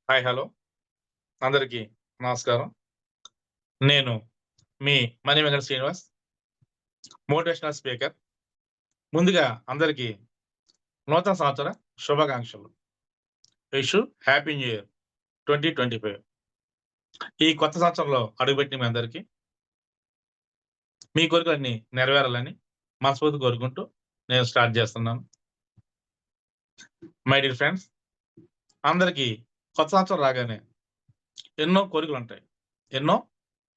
Hi. Hello. అందరికీ నమస్కారం. నేను మీ మనీ వెంకట శ్రీనివాస్, మోటివేషనల్ స్పీకర్. ముందుగా అందరికీ నూతన సంవత్సర శుభాకాంక్షలు. Wish you happy new year 2025. ఈ కొత్త సంవత్సరంలో అడుగుపెట్టిన మీ అందరికీ మీ కోరికలన్నీ నెరవేరాలని మనస్ఫూర్తిగా కోరుకుంటూ నేను స్టార్ట్ చేస్తున్నాను. మై డియర్ ఫ్రెండ్స్, అందరికీ కొత్త సంవత్సరం రాగానే ఎన్నో కోరికలుంటాయి. ఎన్నో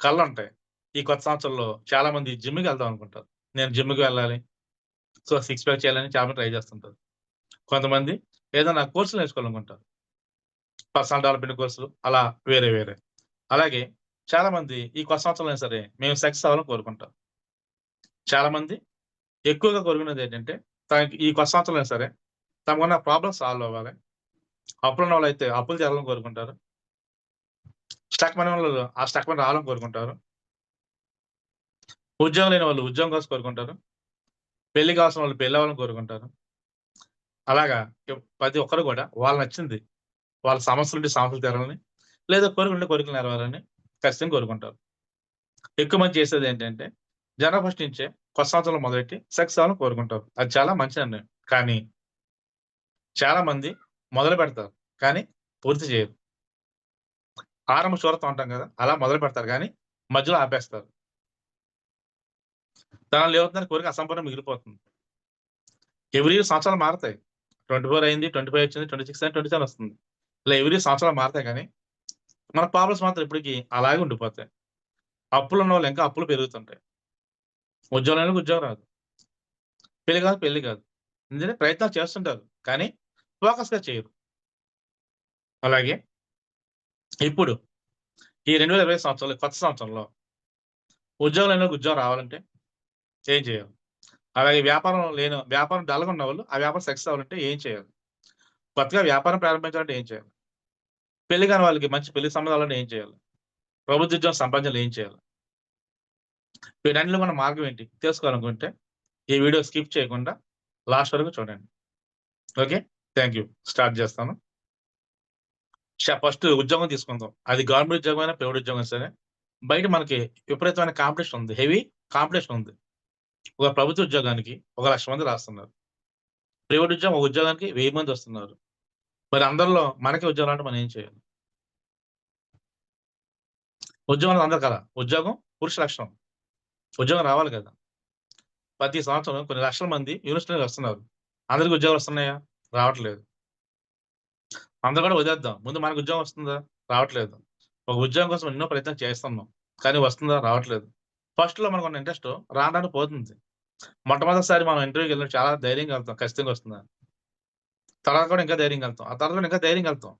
కలలుంటాయి. ఈ కొత్త సంవత్సరంలో చాలామంది జిమ్‌కి వెళ్దాం అనుకుంటారు. నేను జిమ్‌కి వెళ్ళాలి. సో, సిక్స్ ప్యాక్ చేయాలని చాలా మంది ట్రై చేస్తుంటారు. కొంతమంది ఏదైనా కోర్సులు నేర్చుకోవాలనుకుంటారు. పర్సనల్ డెవలప్‌మెంట్ కోర్సులు అలా వేరే వేరే. అలాగే చాలామంది ఈ కొత్త సంవత్సరంలో అయినా సరే మేము సక్సెస్ అవ్వాలని కోరుకుంటాం. చాలామంది ఎక్కువగా కోరుకునేదేంటంటే తనకి ఈ కొత్త సంవత్సరంలో అయినా సరే తమకున్న ప్రాబ్లమ్స్ సాల్వ్ అవ్వాలి. అప్పులున్నోళ్ళైతే అప్పులు తీరాలని కోరుకుంటారు. స్టక్ మనీ ఉన్నోళ్ళు ఆ స్టక్ మనీ రావాలని కోరుకుంటారు. ఉద్యోగం లేని వాళ్ళు ఉద్యోగం కోసం కోరుకుంటారు. పెళ్లి కావాల్సిన వాళ్ళు పెళ్లి అవ్వాలని కోరుకుంటారు. అలాగా ప్రతి ఒక్కరు కూడా వాళ్ళకి నచ్చింది వాళ్ళ సమస్యలుంటే సమస్యలు తీరాలని, లేదా కోరికలుంటే కోరికలు నెరవేరాలని ఖచ్చితంగా కోరుకుంటారు. ఎక్కువ మంది చేసేదేంటంటే, జనవరి ఫస్ట్ నుంచే కొత్త సంవత్సరంలో మొదలెట్టి సక్సెస్ అవ్వాలని కోరుకుంటారు. అది చాలా మంచి నిర్ణయం. కానీ చాలా మంది మొదలుపెడతారు. కానీ పూర్తి చేయరు. ఆరంభ శూరత్వం అంటాం కదా! అలా మొదలు పెడతారు గానీ, మధ్యలో ఆపేస్తారు. దానివల్ల ఏమవుతుందంటే కోరిక అసంపూర్ణంగా మిగిలిపోతుంది. ఎవ్రీ ఇయర్ సంవత్సరాలు మారతాయి. 24 అయింది, 25 వచ్చింది, 26 అయింది, 27 వస్తుంది. ఇలా ఎవ్రీ సంవత్సరాలు మారతాయి గానీ, మన ప్రాబ్లమ్స్ మాత్రం ఎప్పటికి అలాగే ఉండిపోతాయి. అప్పులున్నోళ్ళు ఇంకా అప్పులు పెరుగుతుంటాయి. ఉద్యోగం లేనోళ్ళకి ఉద్యోగం రాదు. పెళ్లి కాదు, పెళ్లి కాదు. ఎందుకంటే ప్రయత్నాలు చేస్తుంటారు. కానీ ఫోకస్‌గా చేయరు. అలాగే ఇప్పుడు ఈ 2020 సంవత్సరంలో కొత్త సంవత్సరంలో ఉద్యోగం లేనోళ్ళకి ఉద్యోగం రావాలంటే ఏం చేయాలి? అలాగే వ్యాపారం డల్‌గా ఉన్నవాళ్ళు ఆ వ్యాపారం సక్సెస్ అవ్వాలంటే ఏం చేయాలి? కొత్తగా వ్యాపారం ప్రారంభించాలంటే ఏం చేయాలి? పెళ్లి కాని వాళ్ళకి మంచి పెళ్లి సంబంధాలంటే ఏం చేయాలి? ప్రభుత్వ ఉద్యోగం సంపాదించాలంటే ఏం చేయాలి? వీటన్నిటిలో మన మార్గం ఏంటి? తెలుసుకోవాలనుకుంటే ఈ వీడియో స్కిప్ చేయకుండా లాస్ట్ వరకు చూడండి. ఓకే. Thank you. స్టార్ట్ చేస్తాను. ఫస్ట్ ఉద్యోగం తీసుకుందాం. అది గవర్నమెంట్ ఉద్యోగమైనా, ప్రైవేట్ ఉద్యోగమైనా సరే. బయట మనకి విపరీతమైన కాంపిటీషన్ ఉంది. హెవీ కాంపిటీషన్ ఉంది. ఒక ప్రభుత్వ ఉద్యోగానికి ఒక 1,00,000 మంది రాస్తున్నారు. ప్రైవేట్ ఉద్యోగం ఒక ఉద్యోగానికి 1000 మంది వస్తున్నారు. మరి అందరిలో మనకే ఉద్యోగం రావాలంటే మనం ఏం చేయాలి? ఉద్యోగం అందరికి రాదా? ఉద్యోగం పురుష లక్షణం. ఉద్యోగం రావాలి కదా! ప్రతి సంవత్సరం కొన్ని లక్షల మంది యూనివర్సిటీ‌లోకి వస్తున్నారు. అందరికి ఉద్యోగాలు వస్తున్నాయా? రావట్లేదు. అందరూ కూడా వదిలేద్దాం. ముందు మనకు ఉద్యోగం వస్తుందా? రావట్లేదు. ఒక ఉద్యోగం కోసం ఎన్నో ప్రయత్నాలు చేస్తున్నాం. కానీ వస్తుందా? రావట్లేదు. ఫస్ట్‌లో మనకున్న ఇంట్రెస్టు రాను రాను పోతుంది. మొట్టమొదటిసారి మనం ఇంటర్వ్యూకెళ్ళినప్పుడు చాలా ధైర్యంగా ఎళ్తాం. ఖచ్చితంగా వస్తుందని. తర్వాత కూడా ఇంకా ధైర్యంగా ఎళ్తాం. ఆ తర్వాత కూడా ఇంకా ధైర్యంగా ఎళ్తాం.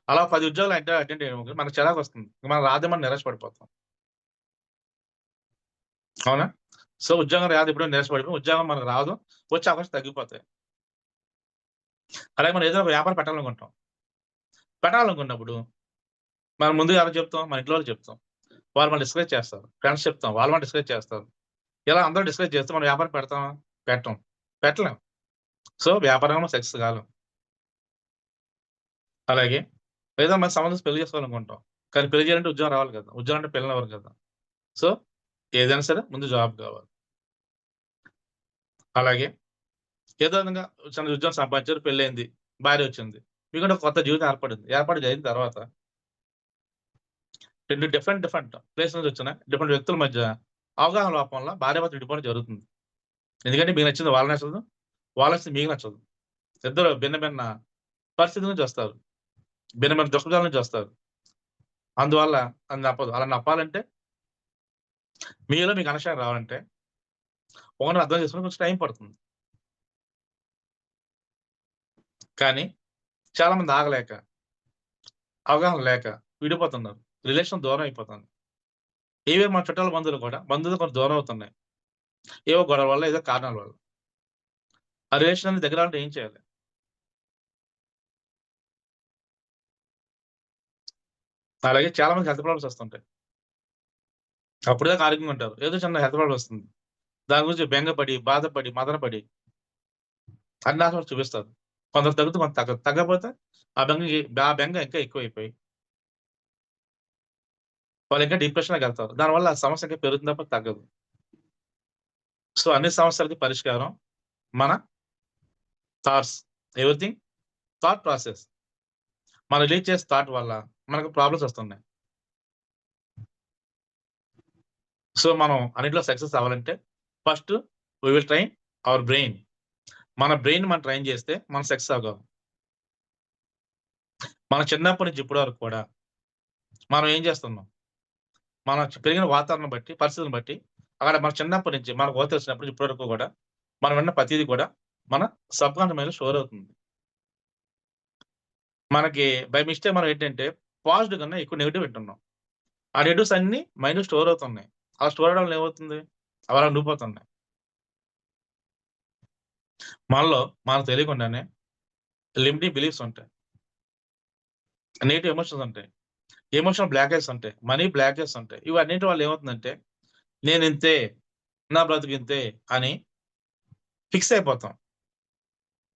అలా 10 ఉద్యోగాలు అటెండ్ అయ్యామనుకో మనకు చిరాకొస్తుంది. మనం రాదేమో నిరాశ పడిపోతాం. అవునా? సో, ఉద్యోగం రాదు ఎప్పుడో నిరాశ పడిపోయి ఉద్యోగం మనకు రాదు. వచ్చే అవకాశాలు తగ్గిపోతాయి. అలాగే మనం ఏదైనా ఒక వ్యాపారం పెట్టాలనుకుంటాం. పెట్టాలనుకున్నప్పుడు మనం ముందుగా ఎవరికి చెప్తాం? మన ఇంట్లో వాళ్ళకి చెప్తాం. వాళ్ళు మనల్ని డిస్కరేజ్ చేస్తారు. ఫ్రెండ్స్ చెప్తాం. వాళ్ళు మనల్ని డిస్కరేజ్ చేస్తారు. ఇలా అందరూ డిస్కరేజ్ చేస్తే మనం వ్యాపారం పెడతామా? పెట్టం. పెట్టలేం. సో, వ్యాపారంలో సక్సెస్ కాలేం. అలాగే ఏదైనా మంచి సంబంధం పెళ్లి చేసుకోవాలనుకుంటాం. కానీ పెళ్లి చేయాలంటే ఉద్యోగం రావాలి కదా! ఉద్యోగం అంటే పిల్లనివ్వరు కదా! సో, ఏదైనా సరే ముందు జాబ్ కావాలి. అలాగే ఏదో విధంగా చిన్న ఉద్యోగం సంపాదించారు, పెళ్లయింది, భార్యొచ్చింది. మీకంటూ ఒక కొత్త జీవితం ఏర్పడింది. అయిన తర్వాత 2 డిఫరెంట్ ప్లేస్ నుంచి వచ్చిన డిఫరెంట్ వ్యక్తుల మధ్య అవగాహన లోపం వల్ల భార్యాభర్తలు విడిపోవడం జరుగుతుంది. ఎందుకంటే మీకు నచ్చింది వాళ్ళకి నచ్చదు. వాళ్ళకి నచ్చింది మీకు నచ్చదు. ఇద్దరు భిన్న భిన్న పరిస్థితుల నుంచి వస్తారు. భిన్న భిన్న దృక్పథాల నుంచి వస్తారు. అందువల్ల అది నప్పదు. అలా నప్పాలంటే మీలో మీకు అండర్‌స్టాండింగ్ రావాలంటే ఒకరిని అర్థం చేసుకోవడానికి కొంచెం టైం పడుతుంది. కానీ చాలా మంది ఆగలేక, అవగాహన లేక విడిపోతున్నారు. రిలేషన్ దూరం అయిపోతుంది. ఈవెన్ మన చుట్టాల బంధువులు కొంచెం దూరం అవుతున్నాయి. ఏవో గొడవల వల్ల, ఏదో కారణాల వల్ల. ఆ రిలేషన్ అనేది దగ్గరాలంటే ఏం చేయాలి? అలాగే చాలా మందికి హెల్త్ ప్రాబ్లమ్స్ వస్తుంటాయి. అప్పటిదాకా ఆరోగ్యంగా ఉంటారు. ఏదో చిన్న హెల్త్ ప్రాబ్లమ్ వస్తుంది. దాని గురించి బెంగపడి, బాధపడి, మదనపడి అన్ని హాస్పిటల్‌కి చూపిస్తారు. కొందరు తగ్గుతూ కొంత తగ్గదు. తగ్గకపోతే ఆ బెంగ ఇంకా ఎక్కువైపోయి వాళ్ళు ఇంకా డిప్రెషన్‌లోకెళ్తారు. దానివల్ల ఆ సమస్య ఇంకా పెరుగుతుంది తప్ప తగ్గదు. సో, అన్ని సమస్యలకి పరిష్కారం మన థాట్స్. Everything thought process. మనం రిలీజ్ చేసే థాట్ వల్ల మనకు ప్రాబ్లమ్స్ వస్తున్నాయి. సో, మనం అన్నిట్లో సక్సెస్ అవ్వాలంటే first we will train our brain. మన బ్రెయిన్ మనం ట్రైన్ చేస్తే మనం సక్సెస్ అవ్వగలం. మన చిన్నప్పటి నుంచి ఇప్పటి వరకు కూడా మనం ఏం చేస్తున్నాం? మనం పెరిగిన వాతావరణం బట్టి, పరిస్థితులను బట్టి అక్కడ మన చిన్నప్పటి నుంచి మనకు ఊహ తెలిసినప్పటి నుంచి ఇప్పటి వరకు కూడా మనం విన్న ప్రతీది కూడా మన సబ్‌కాన్షియస్ మైండ్‌లో స్టోర్ అవుతుంది. మనకి బై మిస్టేక్ మనం ఏంటంటే పాజిటివ్ కన్నా ఎక్కువ నెగెటివ్ వింటున్నాం. ఆ నెగెటివ్స్ అన్నీ మైండ్‌లో స్టోర్ అవుతున్నాయి. అలా స్టోర్ అవ్వడం వల్ల ఏమవుతుంది? అవి అలా ఉండిపోతున్నాయి. మనలో మనకు తెలియకుండానే లిమిటింగ్ బిలీఫ్స్ ఉంటాయి. నెగెటివ్ ఎమోషన్స్ ఉంటాయి. ఎమోషనల్ బ్లాకేజెస్ ఉంటాయి. మనీ బ్లాకేజెస్ ఉంటాయి. ఇవన్నిటి వల్ల ఏమవుతుందంటే నేనింతే, నా బ్రతుకింతే అని ఫిక్స్ అయిపోతాం.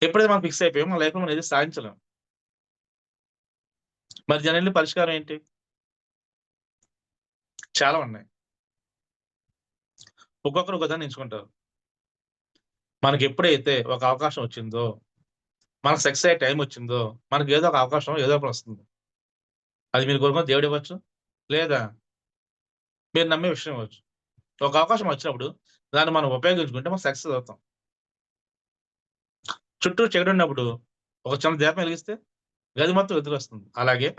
ఎప్పుడైతే మనం ఫిక్స్ అయిపోయామో మన లైఫ్‌లో మనం ఏది సాధించలేం. మరి దీనన్నిటి పరిష్కారం ఏంటి? చాలా ఉన్నాయి. ఒక్కొక్కరు ఒక దాన్ని ఎంచుకుంటారు. మనకెప్పుడైతే ఒక అవకాశం వచ్చిందో, మనకు సక్సెస్ అయ్యే టైం వచ్చిందో, మనకి ఏదో ఒక అవకాశం ఏదో ఒకటి వస్తుంది. అది మీరు కోరుకున్న దేవుడివ్వచ్చు, లేదా మీరు నమ్మే విషయం ఇవ్వచ్చు. ఒక అవకాశం వచ్చినప్పుడు దాన్ని మనం ఉపయోగించుకుంటే మనం సక్సెస్ అవుతాం. చుట్టూ చీకటున్నప్పుడు ఒక చిన్న దీపం వెలిగిస్తే గది మొత్తం వెలుతురొస్తుంది. అలాగే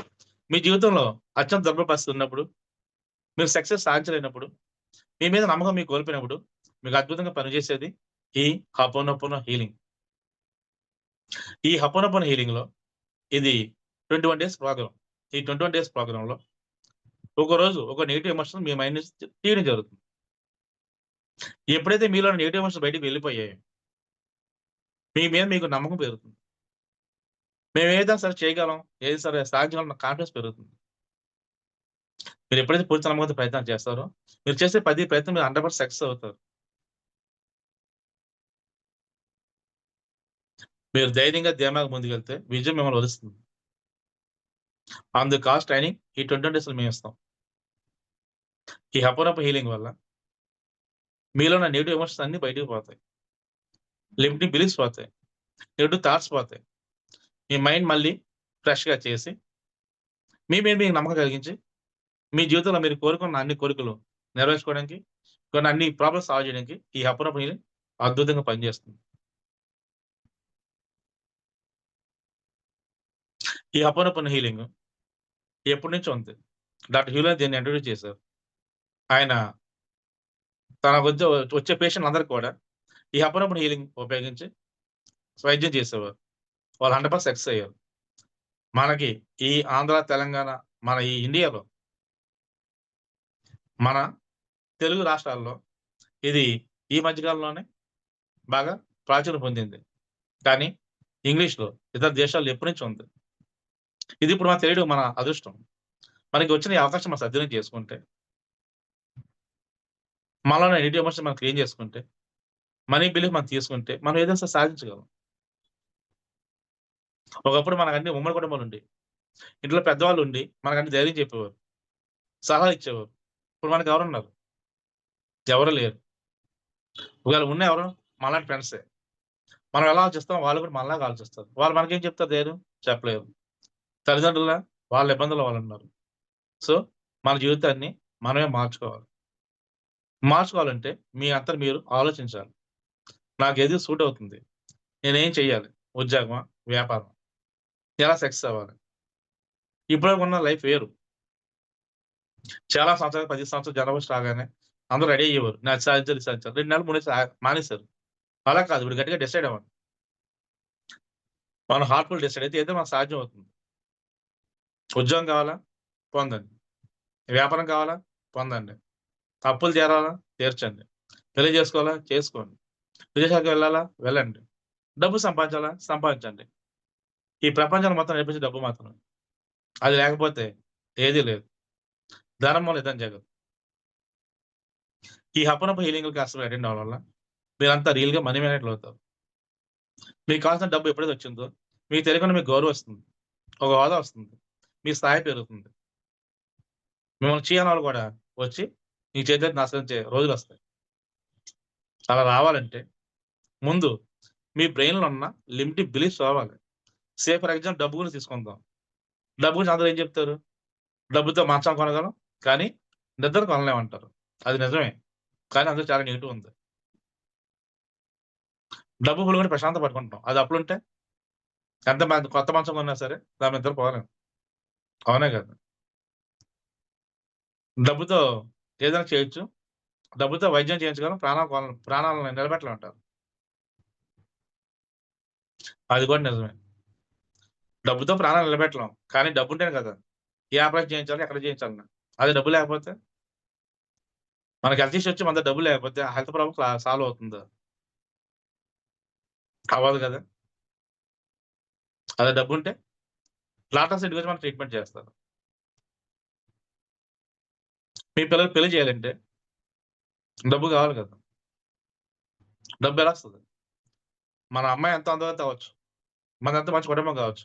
మీ జీవితంలో అత్యంత దుర్భర పరిస్థితి ఉన్నప్పుడు, మీరు సక్సెస్ సాధించలేనప్పుడు, మీ మీద నమ్మకం మీకు కోల్పోయినప్పుడు, మీకు అద్భుతంగా పనిచేసేది ఈ హపోనోపోనో హీలింగ్. ఈ హపోనోపోనో హీలింగ్‌లో ఇది 21 డేస్ ప్రోగ్రామ్. ఈ 21 డేస్ ప్రోగ్రామ్‌లో ఒకరోజు ఒక నెగెటివ్ ఎమోషన్ మీ మైండ్ నుంచి తీయడం జరుగుతుంది. ఎప్పుడైతే మీలో నెగెటివ్ ఎమోషన్స్ బయటికి వెళ్ళిపోయాయో, మీ మీద మీకు నమ్మకం పెరుగుతుంది. మేమేదైనా సరే చేయగలం, ఏది సరే సాధించగలం అన్న కాన్ఫిడెన్స్ పెరుగుతుంది. మీరెప్పుడైతే పూర్తి నమ్మకంతో ప్రయత్నం చేస్తారో, మీరు చేసే ప్రతి ప్రయత్నం మీరు 100% సక్సెస్ అవుతారు. మీరు ధైర్యంగా, ధీమాగా ముందుకెళ్తే విజయం మిమ్మల్ని వరిస్తుంది. ఆన్ ది కాస్ట్ ట్రైనింగ్ ఈ 21 డేస్‌లో మేమిస్తాం. ఈ హపోనొప్పో హీలింగ్ వల్ల మీలో ఉన్న నెగెటివ్ ఎమోషన్స్ అన్నీ బయటికి పోతాయి. లిమిటింగ్ బిలీఫ్స్ పోతాయి. నెగెటివ్ థాట్స్ పోతాయి. మీ మైండ్ మళ్ళీ ఫ్రెష్‌గా చేసి, మీ మీద మీకు నమ్మకం కలిగించి, మీ జీవితంలో మీరు కోరుకున్న అన్ని కోరికలు నెరవేర్చుకోవడానికి, కొన్ని అన్ని ప్రాబ్లమ్స్ సాల్వ్ చేయడానికి ఈ హపోనొప్పో హీలింగ్ అద్భుతంగా పనిచేస్తుంది. ఈ హపోనోపోనో హీలింగ్ ఎప్పటినుంచో ఉంది. డాక్టర్ హ్యూలెన్ దీన్ని ఇంట్రొడ్యూస్ చేశారు. ఆయన తన వచ్చే పేషెంట్‌లందరికి కూడా ఈ హపోనోపోనో హీలింగ్ ఉపయోగించి వైద్యం చేసేవారు. వాళ్ళు 100% సక్సెస్ అయ్యారు. మనకి ఈ ఆంధ్ర, తెలంగాణ, మన ఈ ఇండియాలో, మన తెలుగు రాష్ట్రాల్లో ఇది ఈ మధ్య కాలంలోనే బాగా ప్రాచుర్యం పొందింది. కానీ ఇంగ్లీష్‌లో ఇతర దేశాల్లో ఎప్పటినుంచో ఉంది. ఇది ఇప్పుడు మనకు తెలియడం మన అదృష్టం. మనకి వచ్చిన ఈ అవకాశం మనం సద్వినియోగం చేసుకుంటే, మనలో ఉన్న నెగెటివ్ ఎమోషన్ మనం క్లీన్ చేసుకుంటే, మనీ బిలీఫ్ మనం తీసుకుంటే, మనం ఏదైనా సరే సాధించగలం. ఒకప్పుడు మనకన్నీ ఉమ్మడి కుటుంబాలుండేయి. ఇంట్లో పెద్దవాళ్ళుండి మనకన్ని ధైర్యం చెప్పేవారు. సలహాలు ఇచ్చేవారు. ఇప్పుడు మనకెవరున్నారు? ఎవరు లేరు. ఒకవేళ ఉన్న ఎవరు? మనలాంటి ఫ్రెండ్సే. మనం ఎలా ఆలోచిస్తాం వాళ్ళు కూడా మనలాగా ఆలోచిస్తారు. వాళ్ళు మనకేం చెప్తారు ధైర్యం? చెప్పలేరు. తల్లిదండ్రులా? వాళ్ళ ఇబ్బందుల్లో వాళ్ళున్నారు. సో, మన జీవితాన్ని మనమే మార్చుకోవాలి. మార్చుకోవాలంటే మీ అంతట మీరు ఆలోచించాలి. నాకేది సూట్ అవుతుంది? నేనేం చేయాలి? ఉద్యోగమా? వ్యాపారమా? ఎలా సక్సెస్ అవ్వాలి? ఇప్పటివరకు ఉన్న లైఫ్ వేరు. చాలా సంవత్సరాలు 10 సంవత్సరాలు జనవరి ఫస్ట్ రాగానే అందరూ రెడీ అయ్యేవారు. నాది సాధించాలి, ఇది సాధించాలి. 2 నెలలు, 3 నెలలు మానేశారు. అలా కాదు. ఇప్పుడు గట్టిగా డిసైడ్ అవ్వండి. మనం హార్ట్‌ఫుల్ డిసైడ్ అయితే ఏదో మనకు సాధ్యం అవుతుంది. ఉద్యోగం కావాలా? పొందండి. వ్యాపారం కావాలా? పొందండి. అప్పులు తీరాలా? తీర్చండి. పెళ్లి చేసుకోవాలా? చేసుకోండి. విదేశాలకు వెళ్ళాలా? వెళ్ళండి. డబ్బు సంపాదించాలా? సంపాదించండి. ఈ ప్రపంచాన్ని మొత్తం నడిపించేది డబ్బు మాత్రమే. అది లేకపోతే ఏదీ లేదు. ధనం మూల యుద్ధం జరగదు. ఈ హపనప హీలింగ్ క్లాస్‌లో అటెండ్ అవ్వడం వల్ల మీరంతా రియల్‌గా మనీ మేనేజర్‌లు అవుతారు. మీకు కావాల్సిన డబ్బు ఎప్పుడైతే వచ్చిందో మీకు తెలియకుండా మీకు గౌరవం వస్తుంది. ఒక హోదా వస్తుంది. మీ స్థాయి పెరుగుతుంది. మిమ్మల్ని చీ అన్నవాళ్ళు కూడా వచ్చి మీ చేతులెత్తి నమస్కరించే రోజులొస్తాయి. అలా రావాలంటే ముందు మీ బ్రెయిన్‌లో ఉన్న లిమిటింగ్ బిలీఫ్స్ పోవాలి. ఫర్ ఎగ్జాంపుల్ డబ్బు గురించి తీసుకుందాం. డబ్బు గురించి అందరూ ఏం చెప్తారు? డబ్బుతో మంచం కొనగలం, కానీ నిద్ర కొనలేమంటారు. అది నిజమే. కానీ అందులో చాలా నెగెటివ్ ఉంది. డబ్బు పులుగుని ప్రశాంతంగా పడుకుంటాం. అది అప్పులుంటే ఎంత కొత్త మంచం కొన్నా సరే దాని మీద నిద్ర పోలేం. అవునా కదా! డబ్బుతో ఏదైనా చేయొచ్చు. డబ్బుతో వైద్యం చేయించగలం. ప్రాణాలను నిలబెట్టలేమంటారు. అది కూడా నిజమే. డబ్బుతో ప్రాణాలు నిలబెట్టలేం. కానీ డబ్బుంటేనే కదా! ఏ ఆపరేషన్ చేయించాలి, ఎక్కడ చేయించాలన్నా. అదే డబ్బు లేకపోతే? మనకి హెల్త్ ఇష్యూ వచ్చి మన దగ్గర డబ్బు లేకపోతే ఆ హెల్త్ ప్రాబ్లమ్ సాల్వ్ అవుతుందా? అవ్వదు కదా! అదే డబ్బుంటే డాక్టర్స్ ఇంటికొచ్చి మనకు ట్రీట్మెంట్ చేస్తారు. మీ పిల్లలకి పెళ్లి చేయాలంటే డబ్బు కావాలి కదా! డబ్బెలాొస్తది? మన అమ్మాయి ఎంత అందమైతే అవ్వచ్చు. మనదెంత మంచి కుటుంబం కావచ్చు.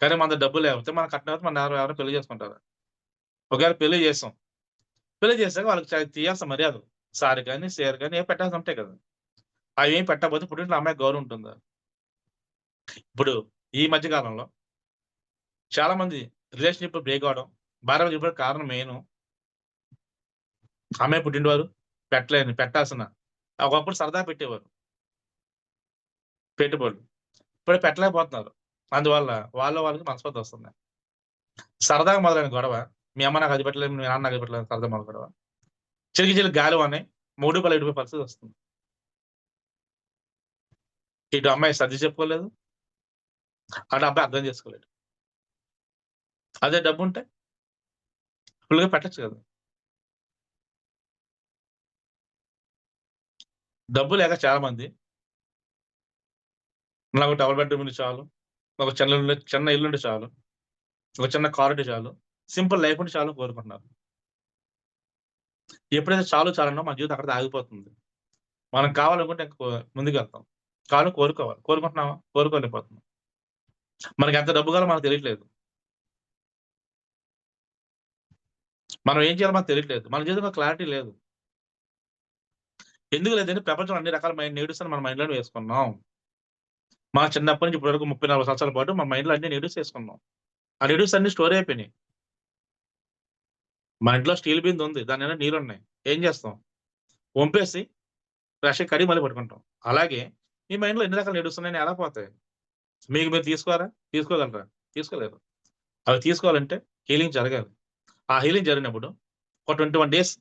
కానీ మన దగ్గర డబ్బు లేకపోతే మన కట్నం అయితే మన ఎవరైనా పెళ్లి చేసుకుంటారా? ఒకవేళ పెళ్లి చేసాం. పెళ్లి చేసాక వాళ్ళకి తీయాల్సిన మర్యాదలు. సారీ గాని, సీర్ గాని ఏవో పెట్టాల్సి ఉంటాయి కదా! అవేం పెట్టకపోతే పుట్టింట్లో అమ్మాయికి గౌరవం ఉంటుందా? ఇప్పుడు ఈ మధ్య కాలంలో చాలా మంది రిలేషన్‌షిప్ బ్రేక్ అవ్వడం, భార్య విడిపోవడానికి కారణం అమ్మాయి పుట్టింటివారు పెట్టాల్సిన ఒకప్పుడు సరదాగా పెట్టేవారు. పెట్టుబడులు. ఇప్పుడు పెట్టలేకపోతున్నారు. అందువల్ల వాళ్ళకి మనస్పర్ధొస్తుంది. సరదాగా మొదలైన గొడవ, మీ అమ్మ నాకు అది పెట్టలేదు, మీ నాన్న నాకు అది పెట్టలేదు సరదా మొదలు గొడవ. చిలికి గాలివానై మొగుడు పెళ్ళాం విడిపోయే పరిస్థితొస్తుంది. ఇటు అమ్మాయి సర్ది చెప్పుకోలేదు. అటు అబ్బాయి అర్థం చేసుకోలేడు. అదే డబ్బుంటే ఫుల్‌గా పెట్టొచ్చు కదా! డబ్బు లేక చాలా మంది నాకు డబుల్ బెడ్‌రూమ్ ఇల్లు చాలు. ఒక చిన్న ఇల్లుంటే చాలు. ఒక చిన్న కారుంటే చాలు. సింపుల్ లైఫ్ ఉంటే చాలు కోరుకుంటున్నారు. ఎప్పుడైతే చాలు చాలనో మన జీవితం అక్కడితో ఆగిపోతుంది. మనం కావాలనుకుంటే ఇంక ముందుకెళ్తాం. కోరుకోవాలి. కోరుకుంటున్నామా? కోరుకోలేకపోతున్నాం. మనకెంత డబ్బు కావాలో మనకు తెలియట్లేదు. మనం ఏం చేయాలో మనకు తెలియట్లేదు. మన జీవితంలో క్లారిటీ లేదు. ఎందుకు లేదంటే ప్రపంచంలో అన్ని రకాల నెగెటివ్స్ మన మైండ్‌లోనే వేసుకున్నాం. మన చిన్నప్పటి నుంచి ఇప్పటి వరకు 30, 40 సంవత్సరాల పాటు మన మైండ్‌లో అన్ని నెగెటివ్స్ ఏసుకున్నాం. ఆ నెగెటివ్స్ అన్ని స్టోర్ అయిపోయినాయి. మన ఇంట్లో స్టీల్ బిందుంది. దాని నిండా నీళ్లున్నాయి. ఏం చేస్తాం? వంపేసి ఫ్రెష్‌గా కడిగి మళ్ళీ పట్టుకుంటాం. అలాగే మీ మైండ్‌లో ఎన్ని రకాల నెగెటివ్స్ ఉన్నాయని ఎలా పోతాయి? మీకు మీరు తీసుకోరా? తీసుకోగలరా? తీసుకోలేరు. అవి తీసుకోవాలంటే హీలింగ్ జరగాలి. ఆ హీలింగ్ జరిగినప్పుడు ఒక 21 డేస్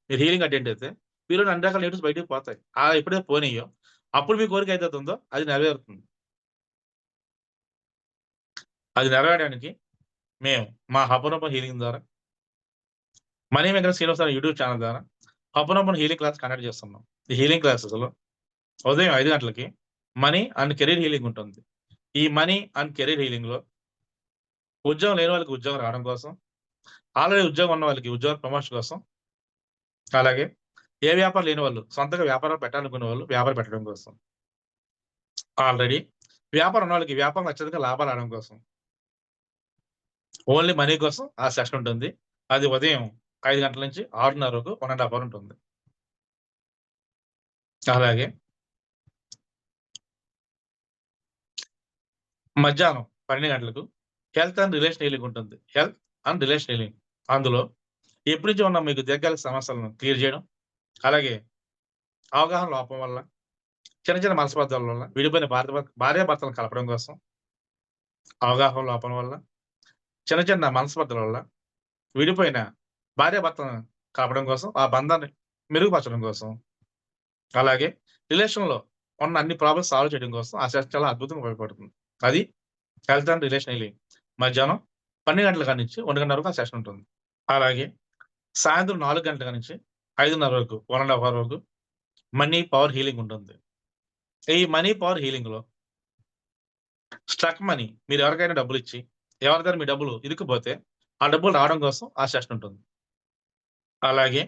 మీరు హీలింగ్ అటెండ్ అయితే మీలోని అన్ని రకాల నెగెటివ్స్ బయటికి పోతాయి. ఎప్పుడైతే పోయినాయో అప్పుడు మీ కోరిక ఏదైతే ఉందో అది నెరవేరుతుంది. అది నెరవేరడానికి మేము మా హపనొప్ప హీలింగ్ ద్వారా money Venkata Srinivasa YouTube channel ద్వారా హపనొప్పన హీలింగ్ క్లాస్ కండక్ట్ చేస్తున్నాం. ఈ హీలింగ్ క్లాసెస్‌లో ఉదయం 5 గంటలకి మనీ అండ్ కెరీర్ హీలింగ్ ఉంటుంది. ఈ మనీ అండ్ కెరీర్ హీలింగ్‌లో ఉద్యోగం లేని వాళ్ళకి ఉద్యోగం రావడం కోసం, ఆల్రెడీ ఉద్యోగం ఉన్న వాళ్ళకి ఉద్యోగ ప్రమోషన్ కోసం, అలాగే ఏ వ్యాపారం లేని వాళ్ళు సొంతంగా వ్యాపారం పెట్టాలనుకునే వాళ్ళు వ్యాపారం పెట్టడం కోసం. ఆల్రెడీ వ్యాపారం ఉన్నోళ్ళకి వ్యాపారం అత్యధిక లాభాలు రావడం కోసం. ఓన్లీ మనీ కోసం ఆ సెషన్ ఉంటుంది. అది ఉదయం 5 గంటల నుంచి 6:30 వరకు 1 ½ అవర్ ఉంటుంది. అలాగే మధ్యాహ్నం 12 గంటలకు హెల్త్ అండ్ రిలేషన్ హీలింగ్ ఉంటుంది. Health and relation healing. అందులో ఎప్పటి నుంచో ఉన్న మీకు దీర్ఘకాలిక సమస్యలను క్లియర్ చేయడం, అలాగే అవగాహన లోపం వల్ల, చిన్న చిన్న మనస్పర్ధల వల్ల, విడిపోయిన భార్యాభర్తలను కలపడం కోసం, అవగాహన లోపం వల్ల, చిన్న చిన్న మనస్పర్ధల వల్ల, విడిపోయిన భార్యాభర్తలను కలపడం కోసం, ఆ బంధాన్ని మెరుగుపరచడం కోసం, అలాగే రిలేషన్‌లో ఉన్న అన్ని ప్రాబ్లమ్స్ సాల్వ్ చేయడం కోసం ఆ సెషన్ చాలా అద్భుతంగా ఉపయోగపడుతుంది. అది హెల్త్ అండ్ రిలేషన్ హీలింగ్. మధ్యాహ్నం 12 గంటల కాడ నుంచి 1 వరకు ఆ సెషన్ ఉంటుంది. అలాగే సాయంత్రం 4 గంటల కాడ నుంచి 5:30 వరకు 1 ½ అవర్ వరకు మనీ పవర్ హీలింగ్ ఉంటుంది. ఈ మనీ పవర్ హీలింగ్‌లో స్ట్రక్ మనీ మీరెవరికైనా డబ్బులిచ్చి, ఎవరి దగ్గర మీ డబ్బులు ఇరుక్కుపోతే, ఆ డబ్బులు రావడం కోసం ఆ సెషన్ ఉంటుంది. అలాగే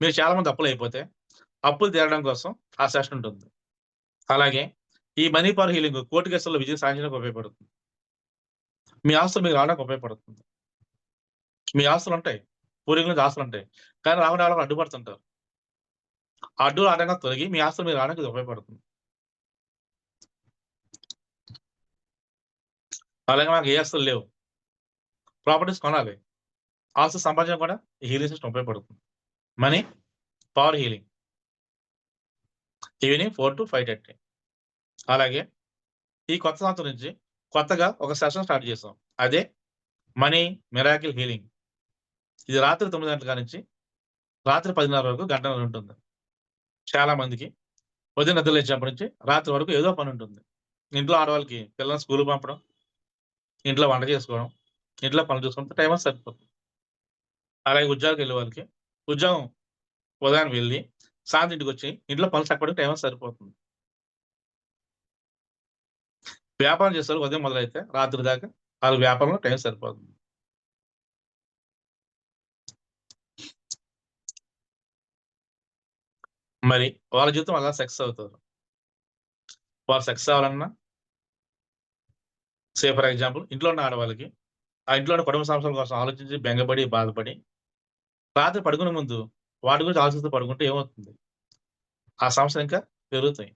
మీరు చాలా మంది అప్పులైపోతే, అప్పులు తీరడం కోసం ఆ సెషన్ ఉంటుంది. అలాగే ఈ మనీ పవర్ హీలింగ్ కోర్టు కేసుల్లో విజయం సాధించడానికి ఉపయోగపడుతుంది. మీ ఆస్తులు మీకు రావడానికి ఉపయోగపడుతుంది. మీ ఆస్తులు ఉంటాయి, పూర్వీకుల నుంచి ఆస్తులు ఉంటాయి, కానీ రావడానికి అడ్డుపడుతుంటారు. ఆ అడ్డు ఆటంగా తొలగి మీ ఆస్తులు మీరు రావడానికి ఇది ఉపయోగపడుతుంది. అలాగే మాకు ఏ ఆస్తులు లేవు, ప్రాపర్టీస్ కొనాలి, ఆస్తులు సంపాదించడం కూడా ఈ హీలింగ్ సిస్టమ్ ఉపయోగపడుతుంది. Money power healing evening 4 to 5:30. అలాగే ఈ కొత్త సంవత్సరం నుంచి కొత్తగా ఒక సెషన్ స్టార్ట్ చేసాం. అదే మనీ మిరాకిల్ హీలింగ్. ఇది రాత్రి 9 గంటల నుంచి రాత్రి 10:30 వరకు గంటన్నర ఉంటుంది. చాలా మందికి ఉదయం నిద్ర లేచినప్పటి నుంచి రాత్రి వరకు ఏదో పని ఉంటుంది. ఇంట్లో ఆడవాళ్ళకి పిల్లల్ని స్కూల్ పంపడం, ఇంట్లో వంట చేసుకోవడం, ఇంట్లో పనులు చూసుకుంటే టైం అంతా సరిపోతుంది. అలాగే ఉద్యోగానికి వెళ్ళే వాళ్ళకి ఉద్యోగం ఉదయాన్నే వెళ్ళి సాయంత్రం ఇంటికి వచ్చి ఇంట్లో పనులు చక్కడానికి టైం అంతా సరిపోతుంది. వ్యాపారం చేసేవాళ్ళు ఉదయం మొదలైతే రాత్రి దాకా వాళ్ళ వ్యాపారంలో టైం సరిపోతుంది. మరి వాళ్ళ జీవితం అలా సక్సెస్ అవుతారు. వాళ్ళు సక్సెస్ అవ్వాలన్నా ఫర్ ఎగ్జాంపుల్ ఇంట్లో ఉన్న ఆడవాళ్ళకి ఆ ఇంట్లో ఉన్న కుటుంబ సమస్యల కోసం ఆలోచించి బెంగపడి బాధపడి రాత్రి పడుకునే ముందు వాటి గురించి ఆలోచిస్తూ పడుకుంటే ఏమవుతుంది, ఆ సమస్యలు ఇంకా పెరుగుతాయి.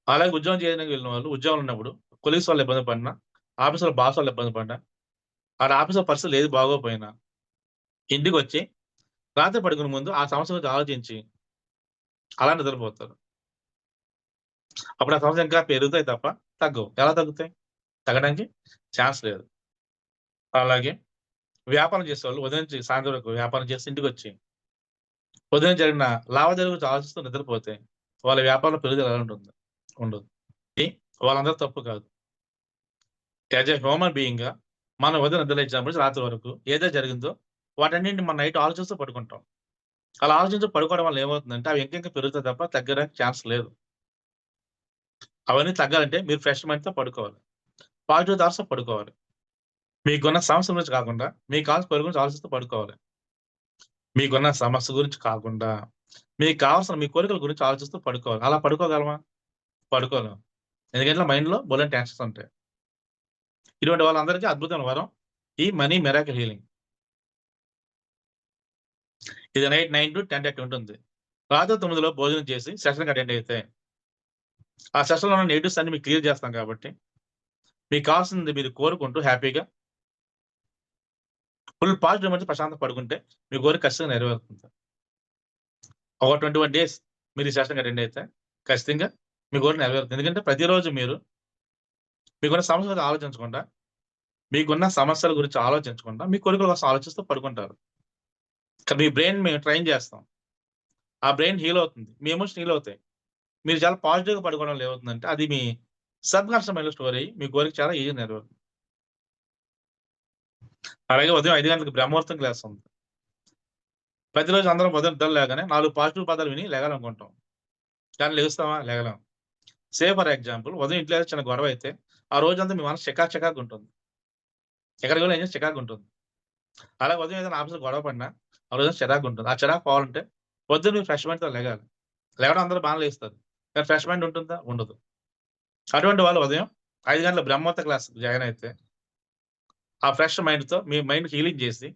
అలాగే ఉద్యోగం చేయడానికి వెళ్ళిన వాళ్ళు ఉద్యోగం ఉన్నప్పుడు కొలీగ్స్ వాళ్ళు ఇబ్బంది పడినా, ఆఫీసులో బాస్ వాళ్ళు ఇబ్బంది పడినా, ఆడ ఆఫీసులో పరిస్థితులు ఏది బాగోపోయినా ఇంటికి వచ్చి రాత్రి పడుకునే ముందు ఆ సమస్య గురించి ఆలోచించి అలా నిద్రపోతారు. అప్పుడు ఆ సమస్య ఇంకా పెరుగుతాయి తప్ప తగ్గవు. ఎలా తగ్గుతాయి? తగ్గడానికి ఛాన్స్ లేదు. అలాగే వ్యాపారం చేసేవాళ్ళు ఉదయం నుంచి సాయంత్రం వరకు వ్యాపారం చేసి ఇంటికొచ్చి ఉదయం జరిగిన లావాదేవీల గురించి ఆలోచిస్తూ నిద్రపోతే వాళ్ళ వ్యాపారంలో పెరుగుదల ఎలా ఉంటుంది? ఉండదు. ఇది వాళ్ళందరూ తప్పు కాదు. యాజ్ ఎ హ్యూమన్ బీయింగ్‌గా మనం ఉదయం నిద్ర లేచినప్పటి నుంచి రాత్రి వరకు ఏదైతే జరిగిందో వాటన్నిటిని మనం నైట్ ఆలోచిస్తూ పడుకుంటాం. అలా ఆలోచించి పడుకోవడం వల్ల ఏమవుతుందంటే అవి ఇంకింకా పెరుగుతాయి తప్ప తగ్గడానికి ఛాన్స్ లేదు. అవన్నీ తగ్గాలంటే మీరు ఫ్రెష్ మైండ్‌తో పడుకోవాలి. పాజిటివ్ థాట్స్‌తో పడుకోవాలి. మీకున్న సమస్య గురించి కాకుండా మీకు కావాల్సిన పని గురించి ఆలోచిస్తూ పడుకోవాలి. మీకున్న సమస్య గురించి కాకుండా మీకు కావాల్సిన మీ కోరికల గురించి ఆలోచిస్తూ పడుకోవాలి. అలా పడుకోగలమా? పడుకోలేం. ఎందుకంటే మైండ్‌లో బోలెడన్ని టెన్షన్స్ ఉంటాయి. ఇటువంటి వాళ్ళందరికీ అద్భుతమైన వరం ఈ మనీ మిరాకిల్ హీలింగ్. ఇది నైట్ 9 to 10:30 ఉంటుంది. రాత్రి 9లో భోజనం చేసి సెషన్‌కి అటెండ్ అయితే ఆ సెషన్‌లో ఉన్న నెగెటివ్స్ అన్ని మీకు క్లియర్ చేస్తాం కాబట్టి మీకు కావాల్సింది మీరు కోరుకుంటూ హ్యాపీగా ఫుల్ పాజిటివ్ ఎనర్జీ ప్రశాంతంగా పడుకుంటే మీ కోరిక ఖచ్చితంగా నెరవేరుతుంది. ఒక 21 డేస్ మీరు ఈ సెషన్‌కి అటెండ్ అయితే ఖచ్చితంగా మీ కోరిక నెరవేరుతుంది. ఎందుకంటే ప్రతిరోజు మీరు మీకున్న సమస్యల గురించి ఆలోచించకుండా, మీకున్న సమస్యల గురించి ఆలోచించకుండా మీ కోరికల కోసం ఆలోచిస్తూ పడుకుంటారు. ఇక్కడ మీ బ్రెయిన్ మేము ట్రైన్ చేస్తాం. ఆ బ్రెయిన్ హీల్ అవుతుంది. మీ ఎమోషన్ హీల్ అవుతాయి. మీరు చాలా పాజిటివ్‌గా పడుకోవడం వల్ల ఏమవుతుందంటే అది మీ సబ్‌కాన్షియస్ మైండ్‌లో స్టోర్ అయ్యి మీ కోరిక చాలా ఈజీగా నెరవేరుతుంది. అలాగే ఉదయం 5 గంటలకు బ్రహ్మముహూర్తం క్లాస్ ఉంది. ప్రతిరోజు అందరం ఉదయం నిద్ర లేవగానే 4 పాజిటివ్ పదాలు విని లెగాలనుకుంటాం. కానీ లెగుస్తామా? లెగలేం. ఫర్ ఎగ్జాంపుల్ ఉదయం ఇంట్లో ఏదో చిన్న గొడవ అయితే ఆ రోజంతా మీ మనసు చికాకుగా ఉంటుంది. ఎక్కడికి వెళ్ళినా ఏం చేసినా చికాకుగా ఉంటుంది. అలాగే ఉదయం ఏదైనా ఆఫీస్‌లో గొడవ పడినా ఆ రోజంతా చిరాకుగా ఉంటుంది. ఆ చిరాకు పోవాలంటే పొద్దున్న మీరు ఫ్రెష్ మైండ్‌తో లెగాలి. లెగడం అందరూ బానే లేస్తారు. కానీ ఫ్రెష్ మైండ్ ఉంటుందా? ఉండదు. అటువంటి వాళ్ళు ఉదయం 5 గంటల బ్రహ్మముహూర్త క్లాస్ జాయిన్ అయితే ఆ ఫ్రెష్ మైండ్‌తో మీ మైండ్ హీలింగ్ చేసి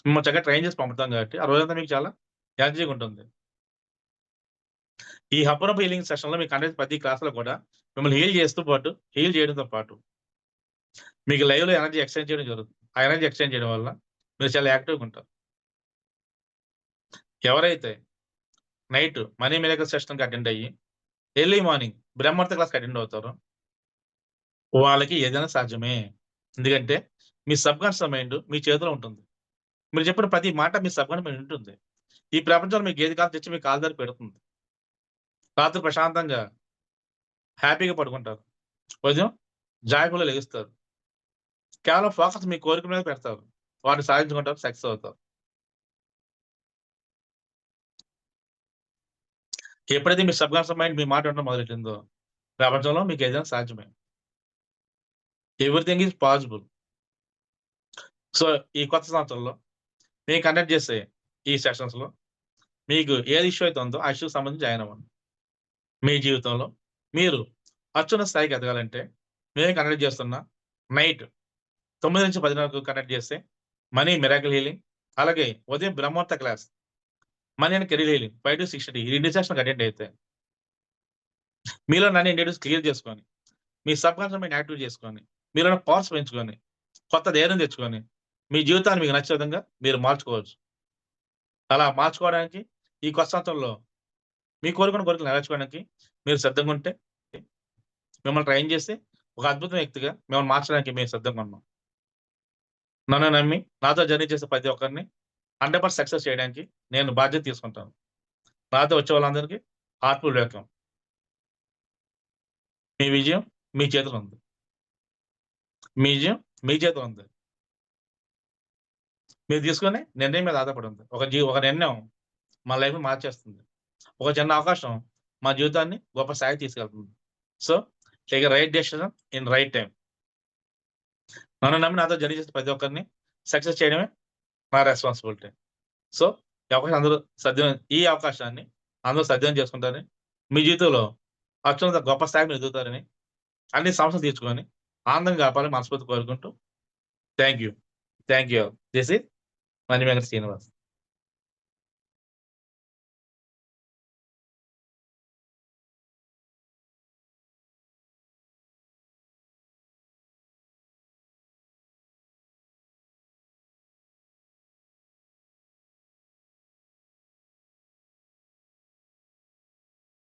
మిమ్మల్ని చక్కగా ట్రైన్ చేసి పంపుతాం కాబట్టి ఆ రోజంతా మీకు చాలా ఎనర్జీగా ఉంటుంది. ఈ హప్పనప్ప హీలింగ్ సెషన్‌లో మీకు కండక్ట్ ప్రతి క్లాస్‌లో కూడా మిమ్మల్ని హీల్ చేయడంతో పాటు మీకు లైవ్‌లో ఎనర్జీ ఎక్స్‌చేంజ్ చేయడం జరుగుతుంది. ఆ ఎనర్జీ ఎక్స్‌చేంజ్ చేయడం వల్ల మీరు చాలా యాక్టివ్‌గా ఉంటారు. ఎవరైతే నైట్ మనీ మిరాకిల్ సెషన్‌కి అటెండ్ అయ్యి ఎర్లీ మార్నింగ్ బ్రహ్మముహూర్త క్లాస్‌కి అటెండ్ అవుతారో వాళ్ళకి ఏదైనా సాధ్యమే. ఎందుకంటే మీ సబ్‌కాన్షియస్ మైండ్ మీ చేతిలో ఉంటుంది. మీరు చెప్పిన ప్రతి మాట మీ సబ్‌కాన్షియస్ మైండ్ వింటుంది. ఈ ప్రపంచంలో మీకు ఏది కావాలో తెచ్చి మీ కాళ్ళ దగ్గర పెడుతుంది. రాత్రి ప్రశాంతంగా హ్యాపీగా పడుకుంటారు. ఉదయం జాయ్‌ఫుల్‌గా లెగుస్తారు. కేవలం ఫోకస్ మీ కోరిక మీద పెడతారు. వాటిని సాధించుకుంటారు. సక్సెస్ అవుతారు. ఎప్పుడైతే మీ సబ్‌కాన్షియస్ మైండ్ మీ మాట వినడం మొదలెట్టిందో ప్రపంచంలో మీకు ఏదైనా సాధ్యమే. Everything is possible. సో, ఈ కొత్త సంవత్సరంలో మేము కండక్ట్ చేసే ఈ సెషన్స్‌లో మీకు ఏది ఇష్యూ అయితే ఉందో ఆ ఇష్యూకి సంబంధించి జాయిన్ అవ్వండి. మీ జీవితంలో మీరు అత్యున్నత స్థాయికి ఎదగాలంటే మేమే కండక్ట్ చేస్తున్న నైట్ 9-10 వరకు కండక్ట్ చేస్తే మనీ మిరాకిల్ హీలింగ్, అలాగే ఉదయం బ్రహ్మోత్త class money and career healing 5-6 ఈ 2 సెషన్‌కి అటెండ్ అయితే మీలో అన్ని నెగెటివ్స్ క్లియర్ చేసుకొని, మీ సబ్‌కాన్షియస్ మైండ్ యాక్టివ్ చేసుకొని, మీలోని పవర్స్ పెంచుకొని, కొత్త ధైర్యం తెచ్చుకొని, మీ జీవితాన్ని మీకు నచ్చే విధంగా మీరు మార్చుకోవచ్చు. అలా మార్చుకోవడానికి ఈ కొత్త సంవత్సరంలో మీ కోరుకున్న కోరికలు నెరవేర్చుకోవడానికి మీరు సిద్ధంగా ఉంటే, మిమ్మల్ని ట్రైన్ చేసి ఒక అద్భుతమైన వ్యక్తిగా మిమ్మల్ని మార్చడానికి మేము సిద్ధంగా ఉన్నాం. నన్ను నమ్మి నాతో జర్నీ చేసే ప్రతి ఒక్కరిని 100% సక్సెస్ చేయడానికి నేను బాధ్యత తీసుకుంటాను. నాతో వచ్చే వాళ్ళందరికీ హార్ట్‌ఫుల్ వెల్కమ్. మీ విజయం మీ చేతిలో ఉంది. మీ విజయం మీ చేతిలో ఉంది. మీరు తీసుకునే నిర్ణయం మీద ఆధారపడి ఉంది. ఒక నిర్ణయం మన లైఫ్‌ని మార్చేస్తుంది. ఒక చిన్న అవకాశం మా జీవితాన్ని గొప్ప స్థాయికి తీసుకెళ్తుంది. So, take a right decision in right time. నన్ను నమ్మి నాతో జర్నీ చేసే ప్రతి ఒక్కరిని సక్సెస్ చేయడమే నా రెస్పాన్సిబిలిటీ. సో, ఈ అవకాశాన్ని అందరూ సద్వినియోగం చేసుకుంటారని, మీ జీవితంలో అత్యున్నత గొప్ప స్థాయికి మీరు ఎదుగుతారని, అన్ని సమస్యలు తీర్చుకొని ఆనందంగా గడపాలని మనస్ఫూర్తిగా కోరుకుంటూ thank you. Thank you. This is Manimegala Srinivas.